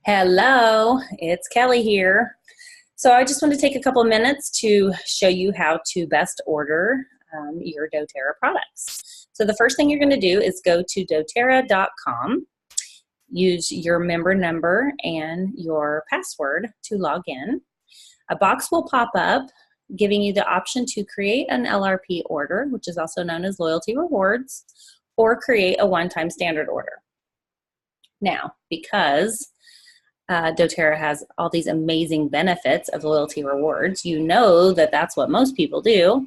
Hello, it's Kelly here. So I just want to take a couple of minutes to show you how to best order your doTERRA products. So the first thing you're going to do is go to doTERRA.com, use your member number and your password to log in. A box will pop up giving you the option to create an LRP order, which is also known as loyalty rewards, or create a one-time standard order. Now, because doTERRA has all these amazing benefits of loyalty rewards, you know that that's what most people do.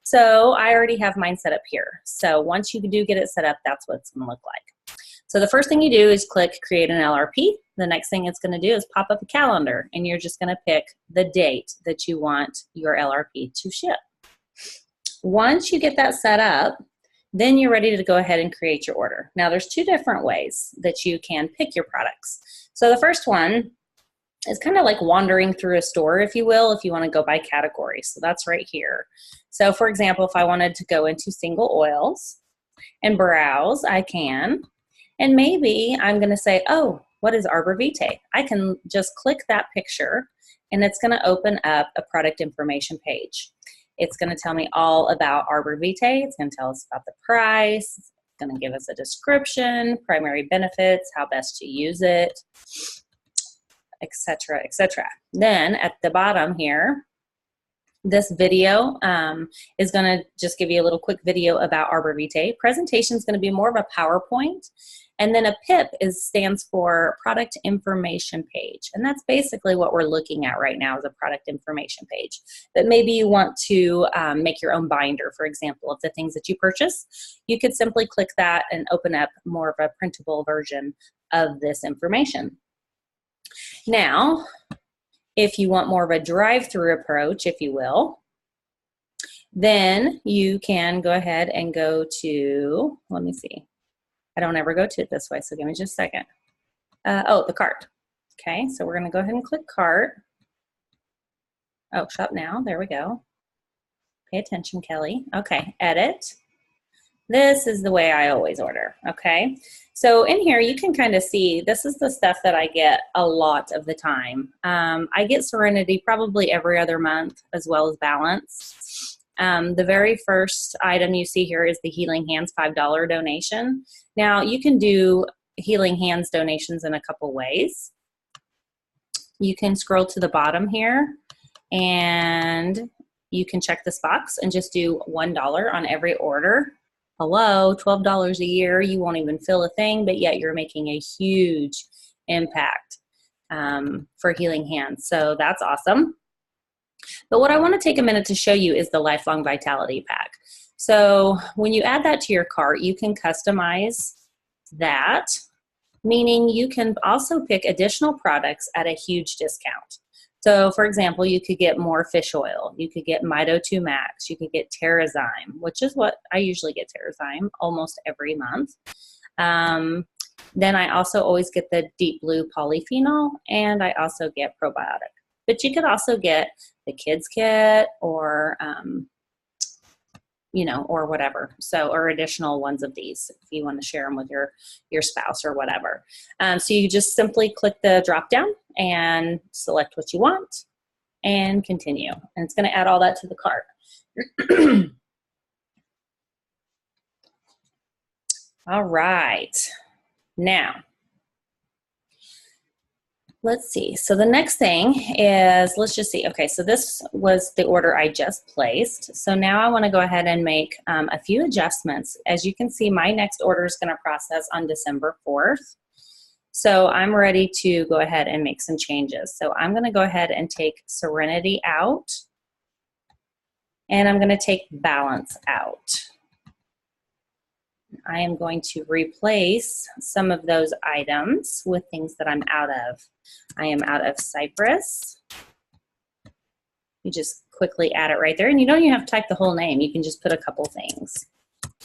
So I already have mine set up here. So once you do get it set up, that's what it's going to look like. So the first thing you do is click create an LRP. The next thing it's going to do is pop up a calendar, and you're just going to pick the date that you want your LRP to ship. Once you get that set up, then you're ready to go ahead and create your order. Now there's two different ways that you can pick your products. So the first one is kind of like wandering through a store, if you will, if you want to go by category. So that's right here. So for example, if I wanted to go into single oils and browse, I can. And maybe I'm going to say, oh, what is Arbor Vitae? I can just click that picture and it's going to open up a product information page. It's going to tell me all about Arbor Vitae. It's going to tell us about the price. It's going to give us a description, primary benefits, how best to use it, etc., etc. Then at the bottom here, this video is going to just give you a little quick video about Arbor Vitae. Presentation is going to be more of a PowerPoint. And then a PIP stands for product information page. And that's basically what we're looking at right now is a product information page. But maybe you want to make your own binder, for example, of the things that you purchase. You could simply click that and open up more of a printable version of this information. Now, if you want more of a drive-through approach, if you will, then you can go ahead and go to, let me see. I don't ever go to it this way, so give me just a second. Oh, the cart. Okay, so we're going to go ahead and click cart. Oh, shop now. There we go. Pay attention, Kelly. Okay, edit. This is the way I always order, okay? So in here, you can kind of see, this is the stuff that I get a lot of the time. I get Serenity probably every other month, as well as Balance. The very first item you see here is the Healing Hands $5 donation. Now, you can do Healing Hands donations in a couple ways. You can scroll to the bottom here, and you can check this box and just do $1 on every order. Hello, $12 a year, you won't even feel a thing, but yet you're making a huge impact for Healing Hands. So that's awesome. But what I want to take a minute to show you is the Lifelong Vitality Pack. So when you add that to your cart, you can customize that, meaning you can also pick additional products at a huge discount. So for example, you could get more fish oil, you could get Mito 2 Max, you could get Terrazyme, which is what I usually get Terrazyme almost every month. Then I also always get the Deep Blue Polyphenol, and I also get probiotic. But you could also get the kids kit or, you know, or whatever. So, or additional ones of these if you want to share them with your spouse or whatever. So you just simply click the drop down and select what you want and continue. And it's going to add all that to the cart. All right. Now, let's see. So the next thing is, let's just see. Okay, so this was the order I just placed. So now I want to go ahead and make a few adjustments. As you can see, my next order is going to process on December 4th. So I'm ready to go ahead and make some changes. So I'm going to go ahead and take Serenity out, and I'm going to take Balance out. I am going to replace some of those items with things that I'm out of. I am out of Cypress. You just quickly add it right there, and you don't even have to type the whole name. You can just put a couple things.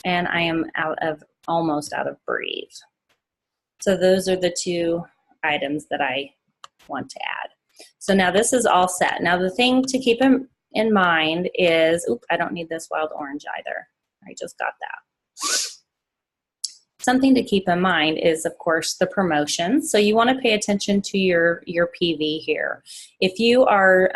And I am almost out of Breathe. So those are the two items that I want to add. So now this is all set. Now the thing to keep in mind is, oops, I don't need this wild orange either. I just got that. Something to keep in mind is, of course, the promotions. So you want to pay attention to your PV here. If you are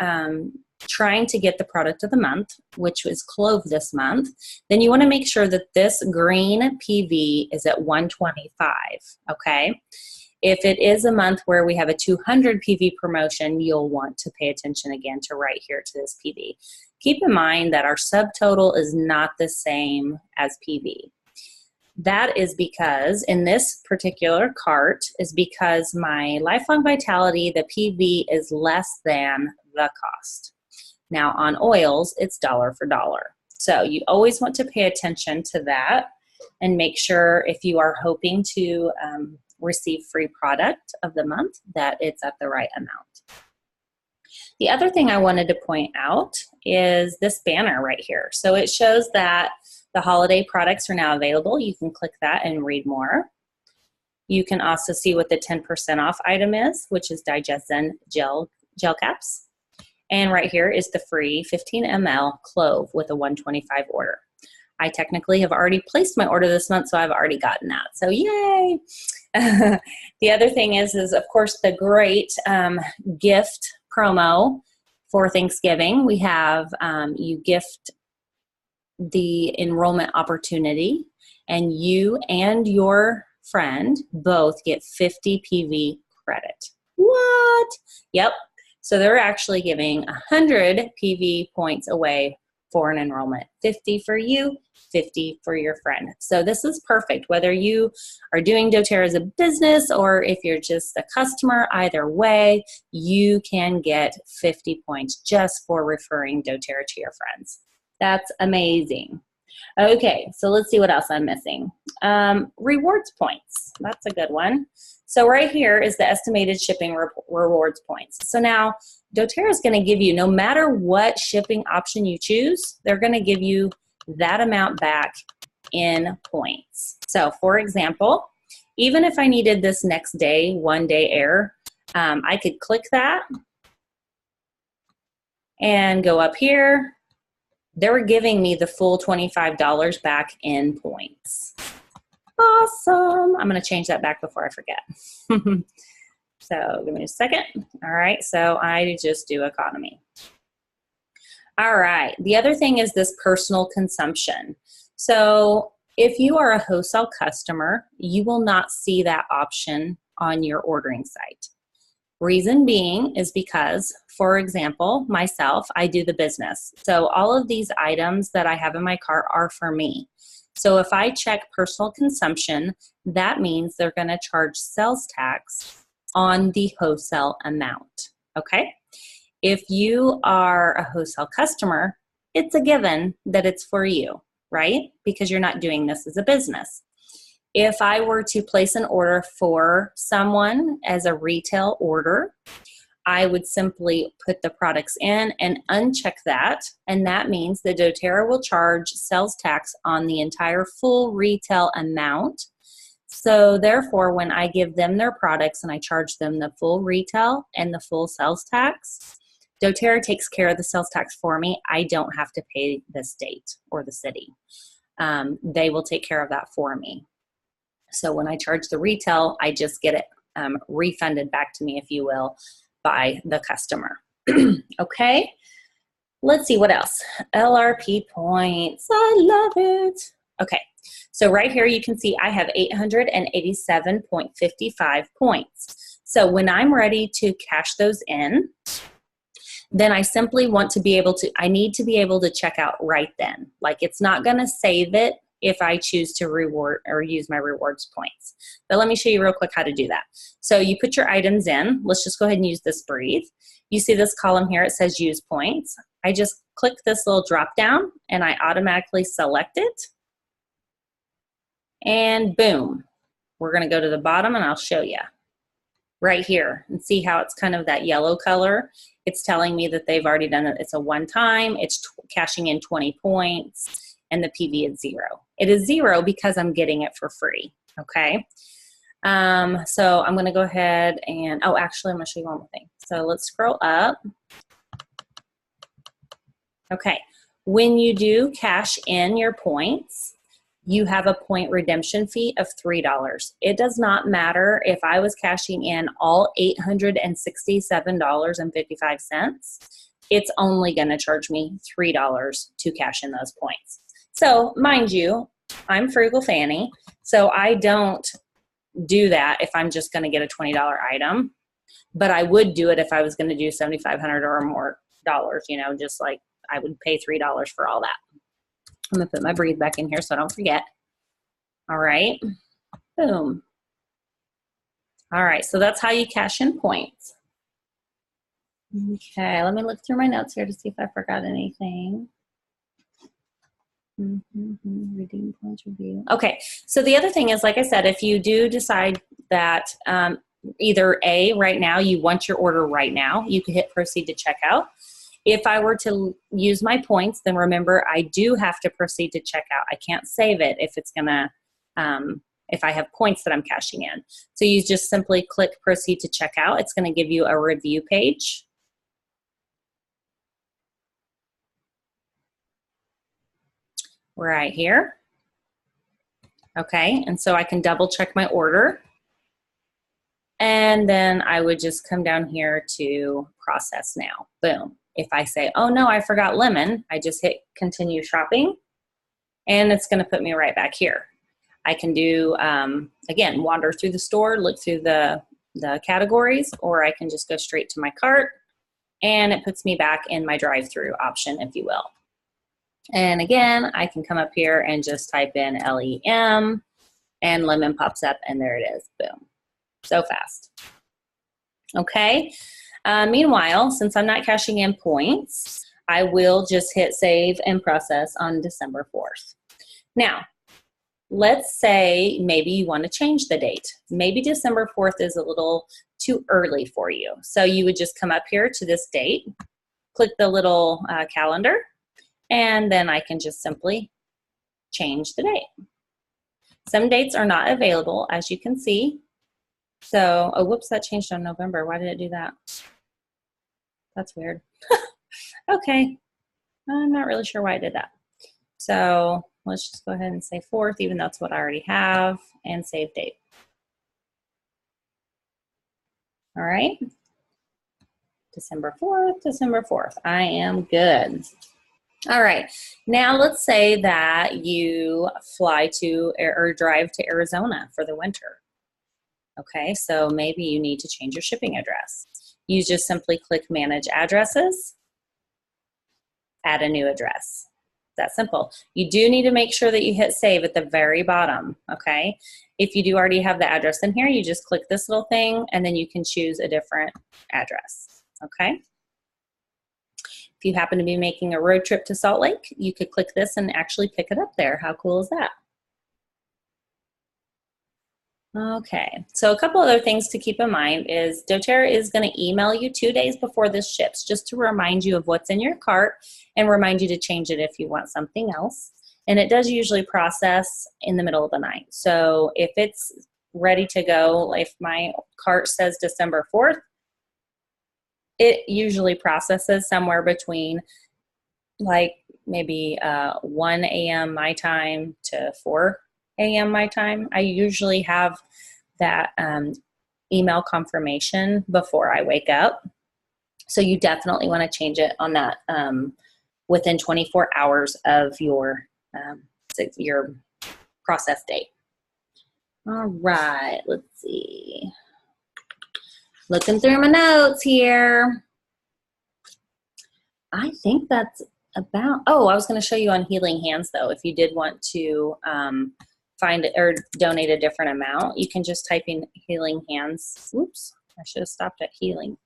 trying to get the product of the month, which was clove this month, then you want to make sure that this green PV is at 125, okay? If it is a month where we have a 200 PV promotion, you'll want to pay attention again to right here to this PV. Keep in mind that our subtotal is not the same as PV. That is because in this particular cart is because my Lifelong Vitality, the PV is less than the cost. Now on oils, it's dollar for dollar. So you always want to pay attention to that and make sure if you are hoping to receive free product of the month that it's at the right amount. The other thing I wanted to point out is this banner right here. So it shows that the holiday products are now available. You can click that and read more. You can also see what the 10% off item is, which is Digestion gel caps. And right here is the free 15 ml clove with a 125 order. I technically have already placed my order this month, so I've already gotten that. So yay! The other thing is of course the great gift promo for Thanksgiving. We have you gift the enrollment opportunity, and you and your friend both get 50 PV credit. What? Yep. So they're actually giving 100 PV points away for an enrollment. 50 for you, 50 for your friend. So this is perfect. Whether you are doing doTERRA as a business or if you're just a customer, either way, you can get 50 points just for referring doTERRA to your friends. That's amazing. Okay, so let's see what else I'm missing. Rewards points. That's a good one. So right here is the estimated shipping rewards points. So now doTERRA is going to give you, no matter what shipping option you choose, they're going to give you that amount back in points. So for example, even if I needed this next day, 1 day air, I could click that and go up here. They were giving me the full $25 back in points. Awesome. I'm going to change that back before I forget. So give me a second. All right. So I just do economy. All right. The other thing is this personal consumption. So if you are a wholesale customer, you will not see that option on your ordering site. Reason being is because, for example, myself, I do the business. So all of these items that I have in my cart are for me. So if I check personal consumption, that means they're going to charge sales tax on the wholesale amount, okay? If you are a wholesale customer, it's a given that it's for you, right? Because you're not doing this as a business. If I were to place an order for someone as a retail order, I would simply put the products in and uncheck that, and that means that doTERRA will charge sales tax on the entire full retail amount. So therefore, when I give them their products and I charge them the full retail and the full sales tax, doTERRA takes care of the sales tax for me. I don't have to pay the state or the city. They will take care of that for me. So when I charge the retail, I just get it refunded back to me, if you will, by the customer. Okay, let's see what else. LRP points, I love it. Okay, so right here you can see I have 887.55 points. So when I'm ready to cash those in, then I simply want to be able to, I need to be able to check out right then. Like it's not gonna save it if I choose to reward or use my rewards points. But let me show you real quick how to do that. So you put your items in. Let's just go ahead and use this Breathe. You see this column here, it says use points. I just click this little drop down and I automatically select it. And boom, we're gonna go to the bottom and I'll show you. Right here and see how it's kind of that yellow color. It's telling me that they've already done it. It's a one time, it's cashing in 20 points. And the PV is 0. It is 0 because I'm getting it for free, okay? So I'm gonna go ahead and, oh, actually I'm gonna show you one more thing. So let's scroll up. Okay, when you do cash in your points, you have a point redemption fee of $3. It does not matter if I was cashing in all $867.55. It's only going to charge me $3 to cash in those points. So mind you, I'm Frugal Fanny, so I don't do that if I'm just going to get a $20 item, but I would do it if I was going to do $7,500 or more dollars, you know, just like I would pay $3 for all that. I'm going to put my breathe back in here so I don't forget. All right. Boom. All right. So that's how you cash in points. Okay. Let me look through my notes here to see if I forgot anything. Redeem points review. Okay. So the other thing is, like I said, if you do decide that either A, right now, you want your order right now, you can hit proceed to checkout. If I were to use my points, then remember I do have to proceed to checkout. I can't save it if it's gonna, if I have points that I'm cashing in. So you just simply click proceed to checkout. It's gonna give you a review page. Right here. Okay, and so I can double check my order. And then I would just come down here to process now. Boom. If I say, oh no, I forgot lemon, I just hit continue shopping and it's gonna put me right back here. I can do, again, wander through the store, look through the categories, or I can just go straight to my cart and it puts me back in my drive-through option, if you will. And again, I can come up here and just type in LEM and lemon pops up and there it is, boom. So fast. Okay. Meanwhile, since I'm not cashing in points, I will just hit save and process on December 4th. Now, let's say maybe you want to change the date. Maybe December 4th is a little too early for you. So you would just come up here to this date, click the little calendar, and then I can just simply change the date. Some dates are not available, as you can see. So, oh, whoops, that changed on November. Why did it do that? That's weird. Okay, I'm not really sure why I did that. So let's just go ahead and say 4th, even though that's what I already have, and save date. All right, December 4th, December 4th. I am good. All right, now let's say that you fly to or drive to Arizona for the winter. Okay, so maybe you need to change your shipping address. You just simply click Manage Addresses, add a new address. That simple. You do need to make sure that you hit save at the very bottom, okay? If you do already have the address in here, you just click this little thing and then you can choose a different address, okay? If you happen to be making a road trip to Salt Lake, you could click this and actually pick it up there. How cool is that? Okay, so a couple other things to keep in mind is doTERRA is going to email you 2 days before this ships just to remind you of what's in your cart and remind you to change it if you want something else. And it does usually process in the middle of the night. So if it's ready to go, if my cart says December 4th, it usually processes somewhere between like maybe 1 a.m. my time to 4 a.m. my time. I usually have that email confirmation before I wake up. So you definitely want to change it on that within 24 hours of your process date. All right, let's see. Looking through my notes here. I think that's about, oh, I was going to show you on Healing Hands though. If you did want to find or donate a different amount, you can just type in Healing Hands. Oops, I should have stopped at healing.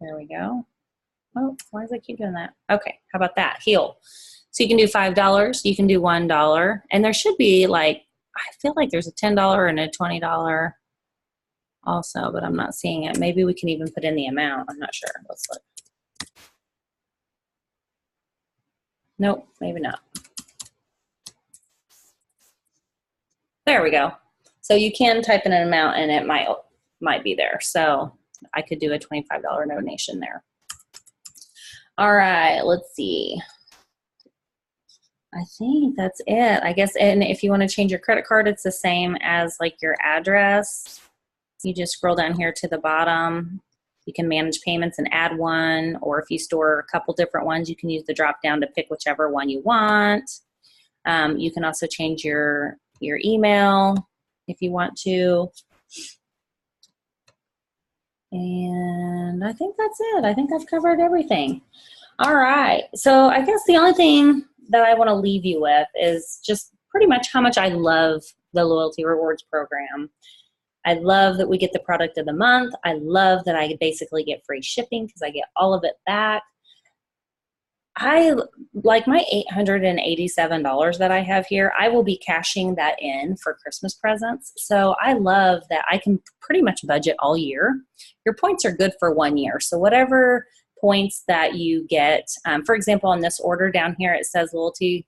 There we go. Oh, why does it keep doing that? Okay, how about that? Heal. So you can do $5, you can do $1, and there should be like, I feel like there's a $10 and a $20 also, but I'm not seeing it. Maybe we can even put in the amount. I'm not sure. Let's look. Nope, maybe not. There we go. So you can type in an amount and it might be there. So I could do a $25 donation there. All right, let's see. I think that's it, I guess. And if you want to change your credit card, it's the same as like your address. You just scroll down here to the bottom. You can manage payments and add one, or if you store a couple different ones, you can use the drop down to pick whichever one you want. You can also change your email if you want to. And I think that's it. I think I've covered everything. All right. So I guess the only thing that I want to leave you with is just pretty much how much I love the Loyalty Rewards program. I love that we get the product of the month. I love that I basically get free shipping because I get all of it back. I like my $887 that I have here. I will be cashing that in for Christmas presents. So I love that I can pretty much budget all year. Your points are good for 1 year. So whatever points that you get, for example, on this order down here, it says loyalty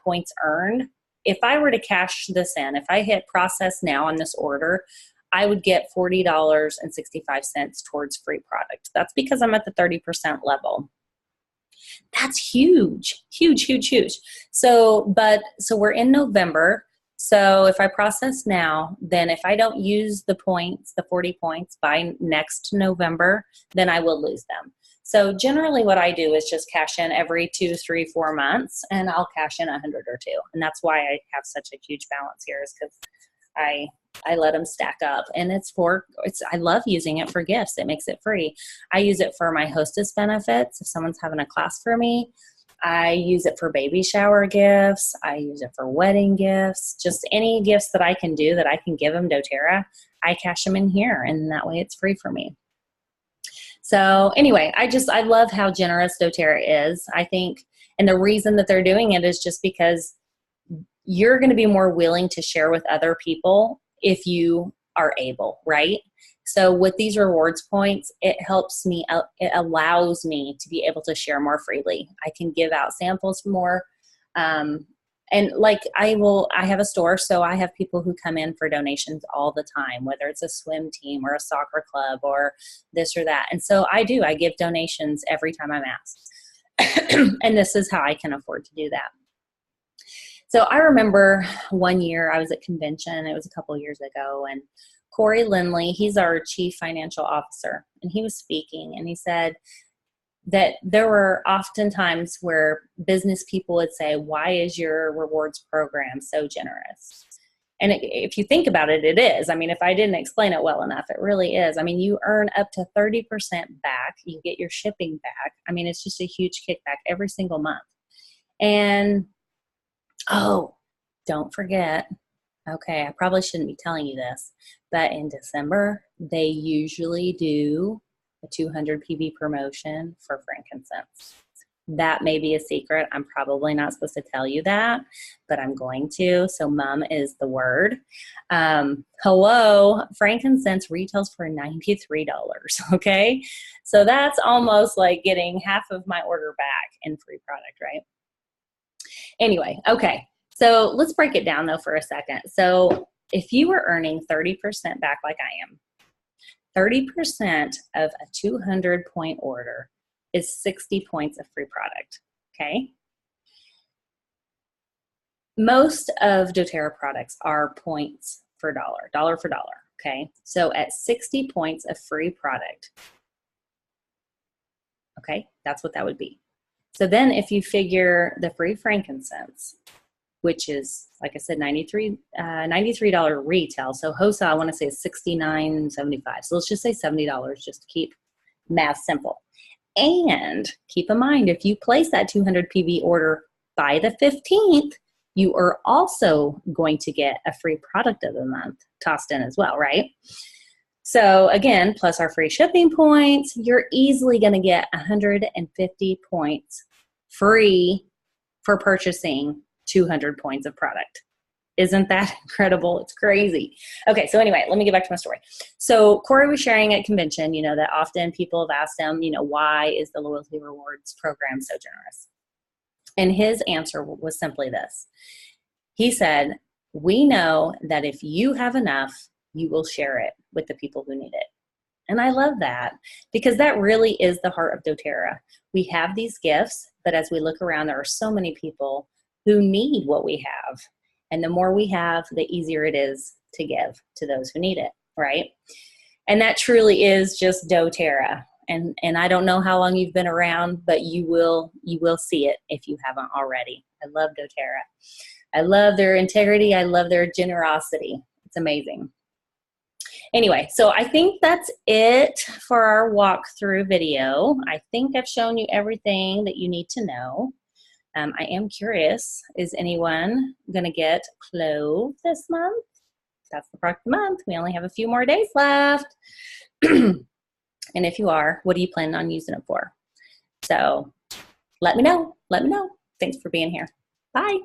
points earned. If I were to cash this in, if I hit process now on this order, I would get $40.65 towards free product. That's because I'm at the 30% level. That's huge, huge, huge, huge. So we're in November. So if I process now, then if I don't use the points, the 40 points by next November, then I will lose them. So generally what I do is just cash in every 2, 3, 4 months, and I'll cash in 100 or 2. And that's why I have such a huge balance here, is because I let them stack up, and I love using it for gifts. It makes it free. I use it for my hostess benefits. If someone's having a class for me, I use it for baby shower gifts. I use it for wedding gifts, just any gifts that I can do that I can give them doTERRA. I cash them in here, and that way it's free for me. So anyway, I love how generous doTERRA is. I think, and the reason that they're doing it is just because you're going to be more willing to share with other people if you are able, right? So with these rewards points, it helps me, it allows me to be able to share more freely. I can give out samples more. And like I have a store, so I have people who come in for donations all the time, whether it's a swim team or a soccer club or this or that. And so I give donations every time I'm asked. And this is how I can afford to do that. So I remember one year I was at convention, it was a couple years ago, and Corey Lindley, he's our chief financial officer, and he was speaking, and he said that there were often times where business people would say, why is your rewards program so generous? And if you think about it, it is. I mean, if I didn't explain it well enough, it really is. I mean, you earn up to 30% back. You get your shipping back. I mean, it's just a huge kickback every single month. And oh, don't forget, okay, I probably shouldn't be telling you this, but in December, they usually do a 200 PV promotion for frankincense. That may be a secret. I'm probably not supposed to tell you that, but I'm going to. So mum is the word. Hello, frankincense retails for $93, okay? So that's almost like getting half of my order back in free product, right? Anyway, okay, so let's break it down though for a second. So if you were earning 30% back like I am, 30% of a 200 point order is 60 points of free product, okay? Most of doTERRA products are points for dollar for dollar, okay? So at 60 points of free product, okay, that's what that would be. So then if you figure the free frankincense, which is, like I said, $93 retail. So wholesale, I want to say is $69.75. So let's just say $70 just to keep math simple. And keep in mind, if you place that 200 PV order by the 15th, you are also going to get a free product of the month tossed in as well, right? So again, plus our free shipping points, you're easily going to get 150 points free for purchasing 200 points of product. Isn't that incredible? It's crazy. Okay, so anyway, let me get back to my story. So Corey was sharing at convention, you know, that often people have asked him, you know, why is the Loyalty Rewards program so generous? And his answer was simply this. He said, we know that if you have enough, you will share it with the people who need it. And I love that because that really is the heart of doTERRA. We have these gifts, but as we look around, there are so many people who need what we have. And the more we have, the easier it is to give to those who need it, right? And that truly is just doTERRA. And I don't know how long you've been around, but you will see it if you haven't already. I love doTERRA. I love their integrity. I love their generosity. It's amazing. Anyway, so I think that's it for our walkthrough video. I think I've shown you everything that you need to know. I am curious, is anyone going to get Clove this month? That's the product of the month. We only have a few more days left. And if you are, what are you planning on using it for? So let me know. Let me know. Thanks for being here. Bye.